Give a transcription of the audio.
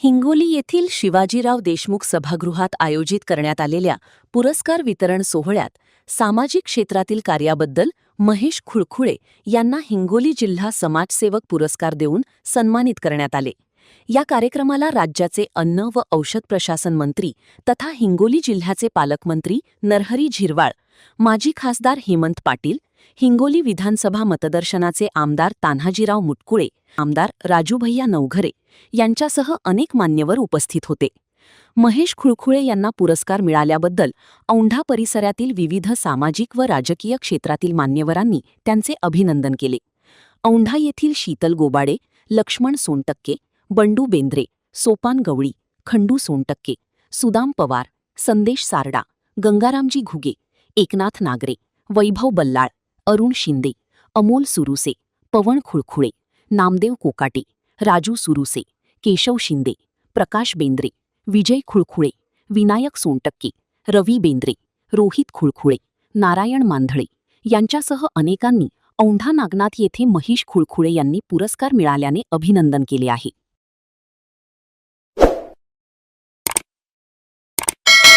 हिंगोली येथील शिवाजीराव देशमुख सभागृहात आयोजित करण्यात आलेल्या पुरस्कार वितरण सोहळ्यात सामाजिक क्षेत्रातील कार्याबद्दल महेश खुळखुळे यांना हिंगोली जिल्हा समाजसेवक पुरस्कार देऊन सन्मानित करण्यात आले। या कार्यक्रमाला राज्याचे अन्न व औषध प्रशासन मंत्री तथा हिंगोली जिल्ह्याचे पालकमंत्री नरहरी झिरवाळ, माजी खासदार हेमंत पाटील, हिंगोली विधानसभा मतदर्शनाचे आमदार तान्हाजीराव मुटकुळे, आमदार राजूभैया नवघरे यांच्यासह अनेक मान्यवर उपस्थित होते। महेश खुळखुळे यांना पुरस्कार मिळाल्याबद्दल औंढा परिसरातील विविध सामाजिक व राजकीय क्षेत्रातील मान्यवरांनी त्यांचे अभिनंदन केले। औंढा येथील शीतल गोबाडे, लक्ष्मण सोनटक्के, बंडू बेंद्रे, सोपान गवळी, खंडू सोनटक्के, सुदाम पवार, संदेश सारडा, गंगारामजी घुगे, एकनाथ नागरे, वैभव बल्लाळ, अरुण शिंदे, अमोल सुरुसे, पवन खुळखुळे, नामदेव कोकाटे, राजू सुरुसे, केशव शिंदे, प्रकाश बेंद्रे, विजय खुळखुळे, विनायक सोनटक्के, रवी बेंद्रे, रोहित खुळखुळे, नारायण मांधळे यांच्यासह अनेकांनी औंढा नागनाथ येथे महेश खुळखुळे यांनी पुरस्कार मिळाल्याने अभिनंदन केले आहे।